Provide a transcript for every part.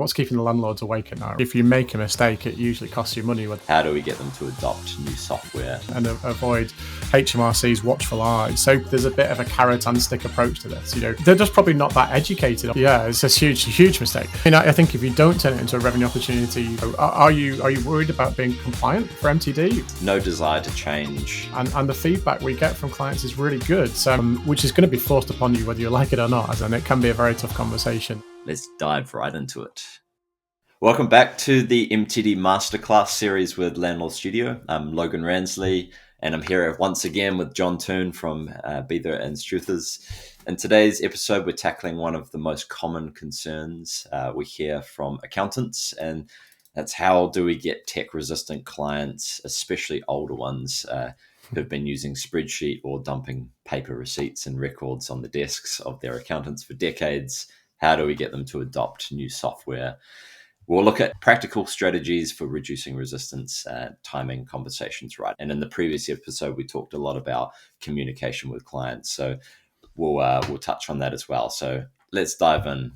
What's keeping the landlords awake at night? If you make a mistake, it usually costs you money. How do we get them to adopt new software? And avoid HMRC's watchful eyes. So there's a bit of a carrot and stick approach to this. They're just probably not that educated. Yeah, it's a huge mistake. I think if you don't turn it into a revenue opportunity, are you worried about being compliant for MTD? No desire to change. And the feedback we get from clients is really good, which is going to be forced upon you whether you like it or not, and it can be a very tough conversation. Let's dive right into it. Welcome back to the MTD Masterclass Series with Landlord Studio. I'm Logan Ransley, and I'm here once again with John Toon from Beever and Struthers. In today's episode, we're tackling one of the most common concerns we hear from accountants, and that's how do we get tech-resistant clients, especially older ones, who've been using spreadsheet or dumping paper receipts and records on the desks of their accountants for decades. How do we get them to adopt new software? We'll look at practical strategies for reducing resistance, timing conversations right. And in the previous episode, we talked a lot about communication with clients. So we'll touch on that as well. So let's dive in.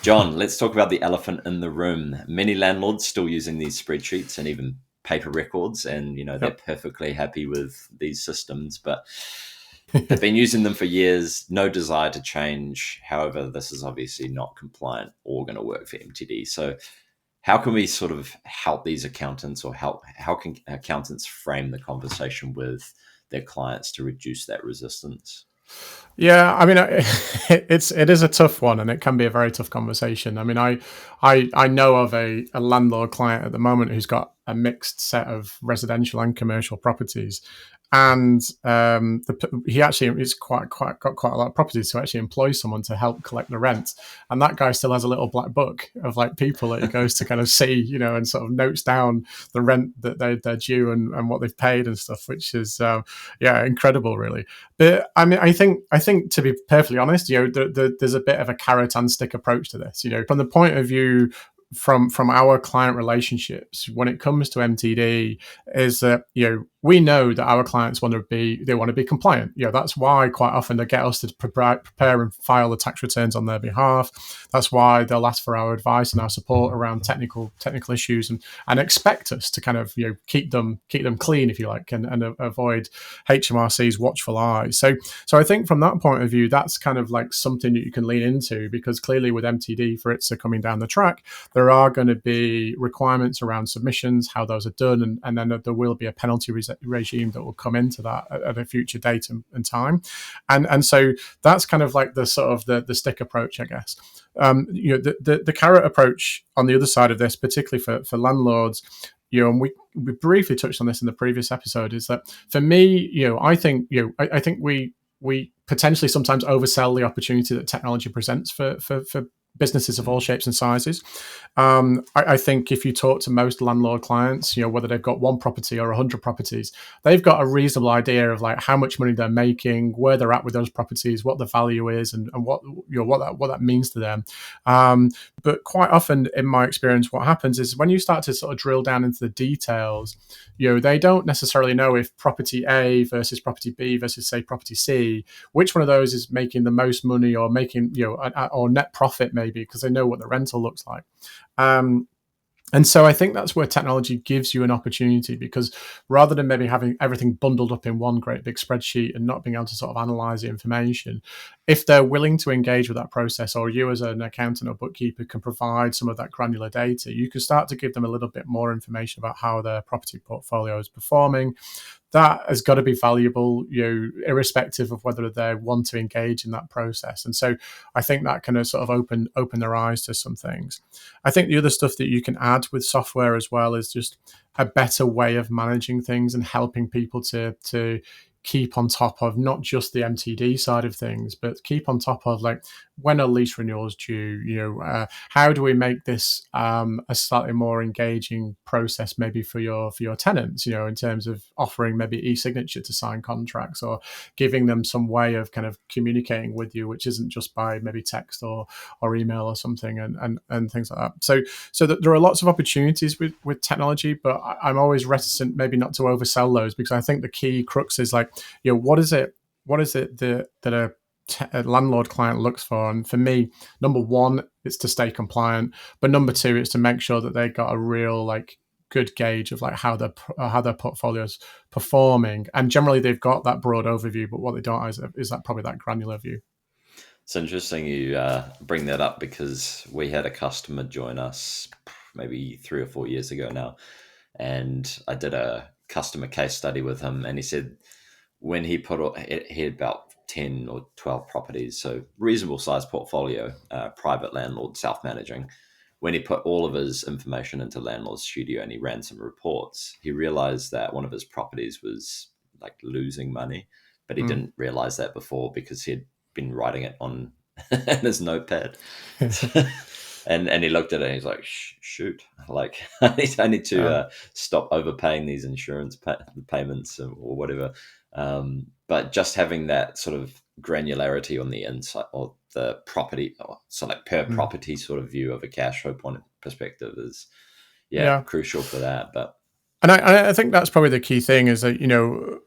John, let's talk about the elephant in the room. Many landlords still using these spreadsheets and even paper records, and they're perfectly happy with these systems, but they've been using them for years, no desire to change. However, this is obviously not compliant or going to work for MTD. So how can we sort of help these accountants, or how can accountants frame the conversation with their clients to reduce that resistance? Yeah, I mean, it is a tough one, and it can be a very tough conversation. I mean, I know of a landlord client at the moment who's got a mixed set of residential and commercial properties, and he actually is got quite a lot of properties to actually employ someone to help collect the rent, and that guy still has a little black book of like people that he goes to kind of see, and sort of notes down the rent that they're due and what they've paid and stuff, which is incredible, really. But I mean, I think to be perfectly honest, there's a bit of a carrot and stick approach to this. From the point of view from our client relationships, when it comes to MTD, is that we know that our clients want to be compliant. That's why quite often they get us to prepare and file the tax returns on their behalf. That's why they'll ask for our advice and our support around technical issues, and expect us to kind of keep them clean, if you like, and avoid HMRC's watchful eyes. So I think from that point of view, that's kind of like something that you can lean into, because clearly with MTD, for it's coming down the track, there are going to be requirements around submissions, how those are done, and then there will be a penalty regime that will come into that at a future date and time, and so that's kind of like the sort of the stick approach, I guess. The carrot approach on the other side of this, particularly for landlords, and we briefly touched on this in the previous episode, is that for me, I think we potentially sometimes oversell the opportunity that technology presents for businesses of all shapes and sizes. I think if you talk to most landlord clients, whether they've got one property or 100 properties, they've got a reasonable idea of like how much money they're making, where they're at with those properties, what the value is, and what that means to them. But quite often, in my experience, what happens is when you start to sort of drill down into the details, they don't necessarily know if property A versus property B versus, say, property C, which one of those is making the most money, or making or net profit, maybe, because they know what the rental looks like. And so I think that's where technology gives you an opportunity, because rather than maybe having everything bundled up in one great big spreadsheet and not being able to sort of analyze the information, if they're willing to engage with that process, or you as an accountant or bookkeeper can provide some of that granular data, you can start to give them a little bit more information about how their property portfolio is performing. That has got to be valuable, irrespective of whether they want to engage in that process. And so I think that can sort of open their eyes to some things. I think the other stuff that you can add with software as well is just a better way of managing things and helping people to keep on top of not just the MTD side of things, but keep on top of like when are lease renewals due? How do we make this a slightly more engaging process, maybe for your tenants? In terms of offering maybe e-signature to sign contracts, or giving them some way of kind of communicating with you, which isn't just by maybe text or email or something, and things like that. So that there are lots of opportunities with technology, but I'm always reticent maybe not to oversell those, because I think the key crux is like, what is it that a landlord client looks for. And for me, number one, it's to stay compliant, but number two, it's to make sure that they got a real like good gauge of like how their portfolio's performing. And generally, they've got that broad overview, but what they don't have is that probably that granular view. It's interesting you bring that up because we had a customer join us maybe 3 or 4 years ago now, and I did a customer case study with him, and he said when he had about 10 or 12 properties, so reasonable sized portfolio, private landlord, self managing. When he put all of his information into Landlord Studio and he ran some reports, he realized that one of his properties was like losing money, but he didn't realize that before because he had been writing it on in his notepad. And he looked at it and he's like, shoot, like I need to stop overpaying these insurance payments or whatever. But just having that sort of granularity on the inside or the property, so like per property sort of view of a cash flow point of perspective is, Yeah. crucial for that. But And I think that's probably the key thing is that,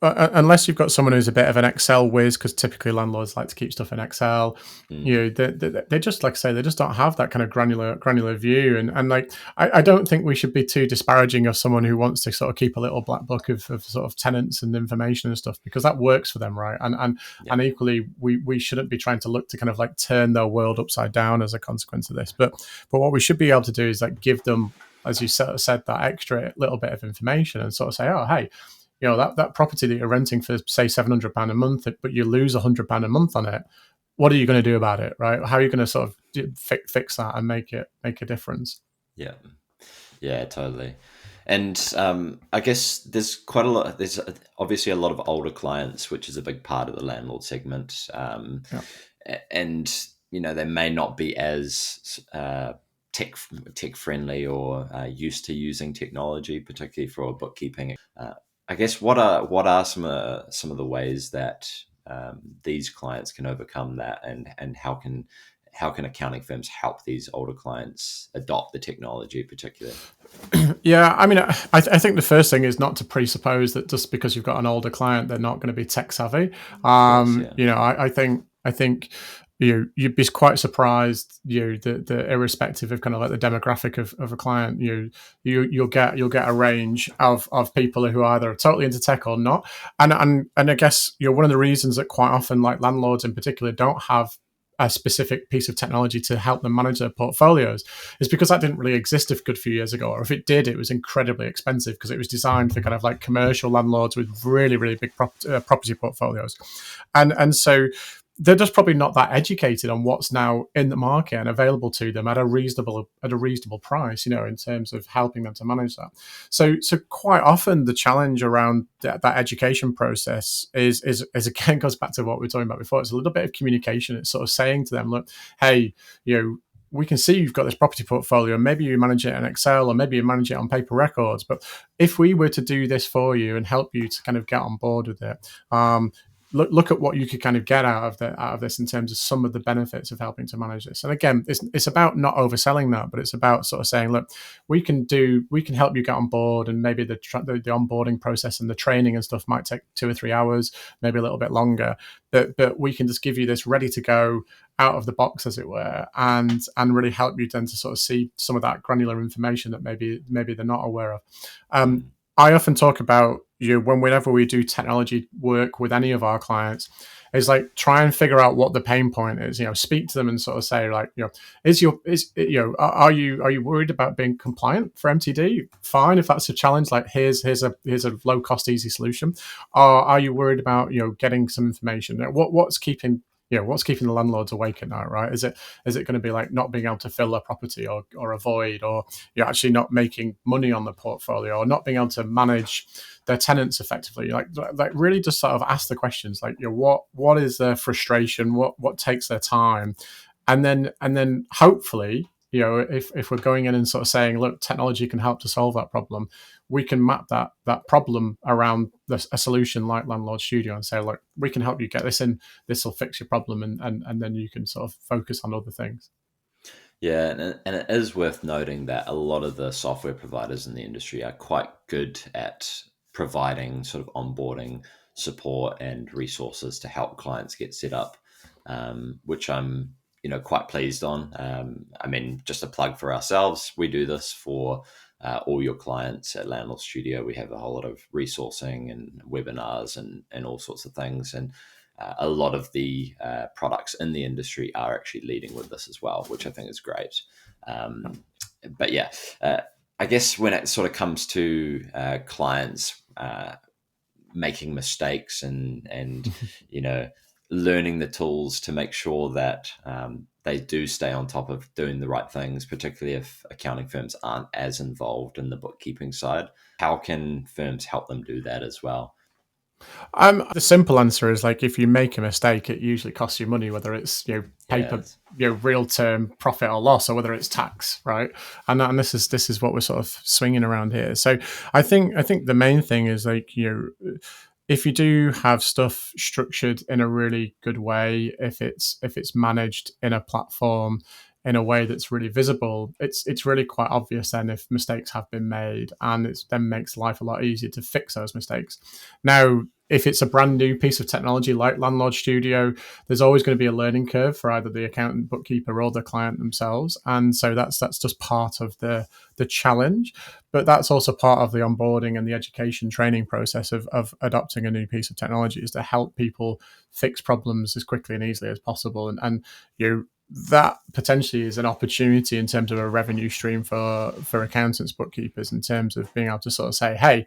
unless you've got someone who's a bit of an Excel whiz, because typically landlords like to keep stuff in Excel, they just, like I say, they just don't have that kind of granular view. And like, I don't think we should be too disparaging of someone who wants to sort of keep a little black book of sort of tenants and information and stuff, because that works for them, right? And equally, we shouldn't be trying to look to kind of like turn their world upside down as a consequence of this. But what we should be able to do is like give them, as you sort of said, that extra little bit of information and sort of say, oh, hey, that property that you're renting for, say, £700 a month, but you lose £100 a month on it. What are you going to do about it, right? How are you going to sort of fix that and make a difference? Yeah, totally. And I guess there's quite a lot. There's obviously a lot of older clients, which is a big part of the landlord segment. And they may not be as tech friendly or used to using technology, particularly for bookkeeping. I guess what are some of the ways that these clients can overcome that, and how can accounting firms help these older clients adopt the technology, particularly? Yeah, I mean, I think the first thing is not to presuppose that just because you've got an older client, they're not going to be tech savvy. Of course, yeah. I think you'd be quite surprised, the irrespective of kind of like the demographic of a client, you'll get a range of people who either are totally into tech or not. And I guess one of the reasons that quite often like landlords in particular don't have a specific piece of technology to help them manage their portfolios is because that didn't really exist a good few years ago, or if it did, it was incredibly expensive because it was designed for kind of like commercial landlords with really, really big property portfolios. And so they're just probably not that educated on what's now in the market and available to them at a reasonable price, in terms of helping them to manage that. So quite often the challenge around that education process is again goes back to what we were talking about before. It's a little bit of communication. It's sort of saying to them, look, hey, we can see you've got this property portfolio. Maybe you manage it in Excel, or maybe you manage it on paper records. But if we were to do this for you and help you to kind of get on board with it, look at what you could kind of get out of this in terms of some of the benefits of helping to manage this. And again, it's about not overselling that, but it's about sort of saying, look, we can help you get on board, and maybe the onboarding process and the training and stuff might take 2 or 3 hours, maybe a little bit longer, but we can just give you this ready to go out of the box, as it were, and really help you then to sort of see some of that granular information that maybe they're not aware of. I often talk about whenever we do technology work with any of our clients, is like try and figure out what the pain point is. Speak to them and sort of say, like, are you worried about being compliant for MTD? Fine, if that's a challenge, like here's a low cost, easy solution. Or are you worried about getting some information? What's keeping the landlords awake at night, right? Is it going to be like not being able to fill their property, or a void, or you're actually not making money on the portfolio, or not being able to manage their tenants effectively? Like really just sort of ask the questions, like, what is their frustration? What takes their time? And then hopefully, if we're going in and sort of saying, look, technology can help to solve that problem, we can map that problem around a solution like Landlord Studio and say, look, we can help you get this in. This will fix your problem, and then you can sort of focus on other things. Yeah, and it is worth noting that a lot of the software providers in the industry are quite good at providing sort of onboarding support and resources to help clients get set up. which I'm quite pleased on. I mean, just a plug for ourselves, we do this for all your clients at Landlord Studio. We have a whole lot of resourcing and webinars and all sorts of things, and a lot of the products in the industry are actually leading with this as well, which I think is great. But yeah, I guess when it sort of comes to clients making mistakes and learning the tools to make sure that they do stay on top of doing the right things, particularly if accounting firms aren't as involved in the bookkeeping side, how can firms help them do that as well? The simple answer is like if you make a mistake, it usually costs you money, whether it's paper, Yes. real term profit or loss, or whether it's tax, right? And this is what we're sort of swinging around here. So I think the main thing is like if you do have stuff structured in a really good way, if it's managed in a platform in a way that's really visible, it's really quite obvious then if mistakes have been made, and it then makes life a lot easier to fix those mistakes. Now, if it's a brand new piece of technology like Landlord Studio, there's always going to be a learning curve for either the accountant, bookkeeper, or the client themselves, and so that's just part of the challenge. But that's also part of the onboarding and the education training process of adopting a new piece of technology, is to help people fix problems as quickly and easily as possible, and that potentially is an opportunity in terms of a revenue stream for accountants, bookkeepers, in terms of being able to sort of say, hey,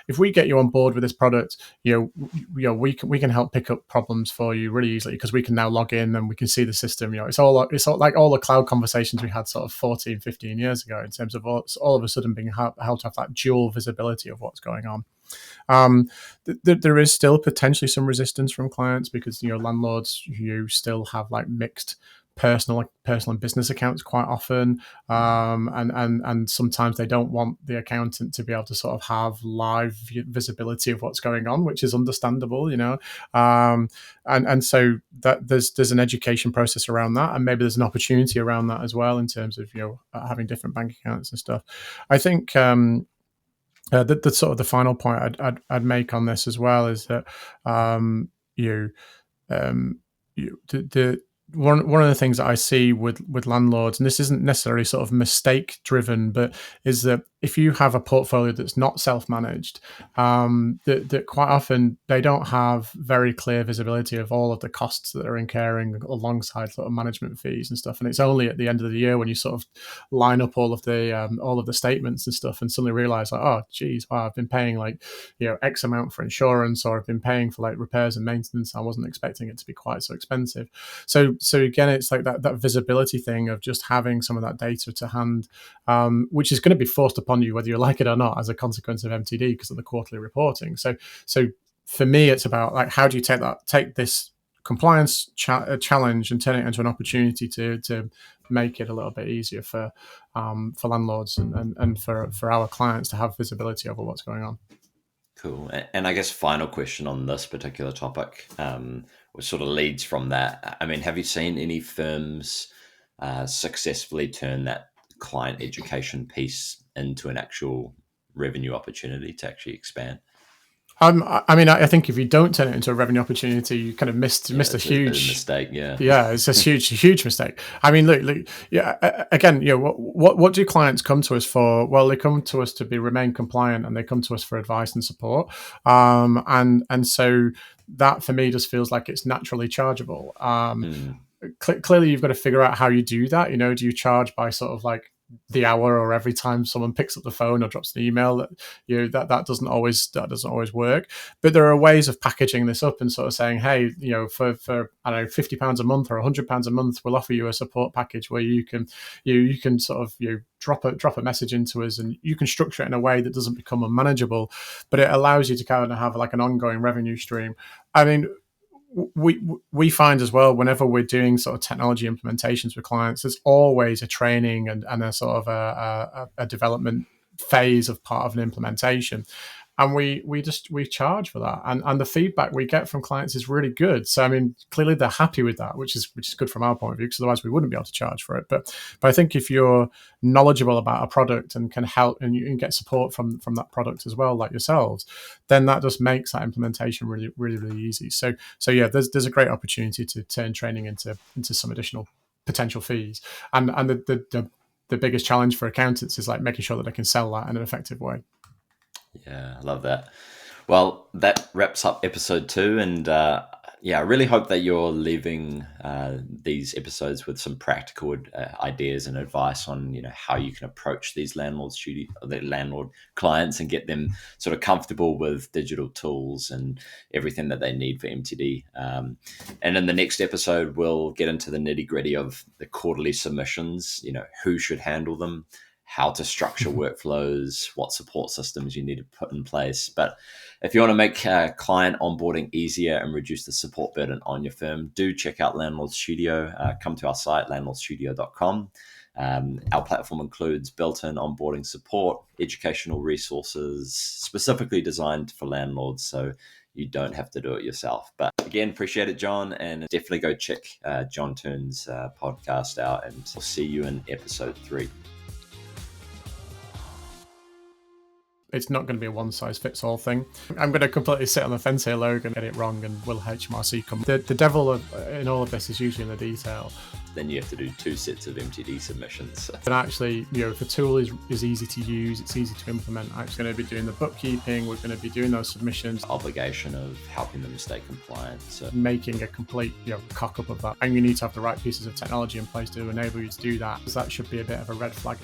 if we get you on board with this product, we can help pick up problems for you really easily, because we can now log in and we can see the system. It's all like all the cloud conversations we had sort of 14, 15 years ago, in terms of all of a sudden being held to have that dual visibility of what's going on. There is still potentially some resistance from clients, because landlords who still have like mixed personal and business accounts quite often, and sometimes they don't want the accountant to be able to sort of have live visibility of what's going on, which is understandable, and so that there's an education process around that, and maybe there's an opportunity around that as well, in terms of having different bank accounts and stuff. I think the sort of the final point I'd make on this as well is that you the one of the things that I see with landlords, and this isn't necessarily sort of mistake driven, but is that if you have a portfolio that's not self managed, that quite often they don't have very clear visibility of all of the costs that they're incurring alongside sort of management fees and stuff. And it's only at the end of the year when you sort of line up all of the statements and stuff, and suddenly realize like, oh, geez, wow, I've been paying like X amount for insurance, or I've been paying for like repairs and maintenance. I wasn't expecting it to be quite so expensive. So again, it's like that visibility thing of just having some of that data to hand, which is going to be forced upon you whether you like it or not, as a consequence of MTD, because of the quarterly reporting. So for me, it's about like, how do you take this compliance challenge and turn it into an opportunity to make it a little bit easier for landlords and for our clients to have visibility over what's going on. Cool. And I guess final question on this particular topic, which sort of leads from that. I mean, have you seen any firms successfully turn that client education piece into an actual revenue opportunity to actually expand? I mean, I think if you don't turn it into a revenue opportunity, you kind of missed Yeah, a it's a huge. mistake. Yeah. Yeah, it's a huge mistake. I mean, look, yeah. Again, what do clients come to us for? Well, they come to us to remain compliant, and they come to us for advice and support. And so that for me just feels like it's naturally chargeable. Mm. Clearly, you've got to figure out how you do that. Do you charge by sort of like the hour, or every time someone picks up the phone or drops an email? That doesn't always work. But there are ways of packaging this up and sort of saying, hey, for I don't know, £50 a month or £100 a month, we'll offer you a support package where you can sort of drop a message into us, and you can structure it in a way that doesn't become unmanageable, but it allows you to kind of have like an ongoing revenue stream. I mean, we find as well, whenever we're doing sort of technology implementations with clients, there's always a training and a sort of a development phase of part of an implementation. and we charge for that, and the feedback we get from clients is really good. So I mean, clearly they're happy with that, which is good from our point of view, because otherwise we wouldn't be able to charge for it. But I think if you're knowledgeable about a product and can help, and you can get support from that product as well, like yourselves, then that just makes that implementation really easy. So yeah, there's a great opportunity to turn training into some additional potential fees, and the biggest challenge for accountants is like making sure that they can sell that in an effective way. Yeah, I love that. Well, that wraps up episode 2, and I really hope that you're leaving these episodes with some practical ideas and advice on how you can approach these the landlord clients and get them sort of comfortable with digital tools and everything that they need for MTD. And in the next episode, we'll get into the nitty gritty of the quarterly submissions. Who should handle them, how to structure workflows, what support systems you need to put in place. But if you want to make client onboarding easier and reduce the support burden on your firm, do check out Landlord Studio. Come to our site, landlordstudio.com. Our platform includes built-in onboarding support, educational resources specifically designed for landlords, so you don't have to do it yourself. But again, appreciate it, John, and definitely go check John Toon's podcast out, and we'll see you in episode 3. It's not going to be a one-size-fits-all thing. I'm going to completely sit on the fence here, Logan, get it wrong, and will HMRC come? The devil in all of this is usually in the detail. Then you have to do 2 sets of MTD submissions. And actually, if the tool is easy to use, it's easy to implement. I'm going to be doing the bookkeeping, we're going to be doing those submissions. Obligation of helping them stay compliant. So making a complete cock-up of that. And you need to have the right pieces of technology in place to enable you to do that, because that should be a bit of a red flag.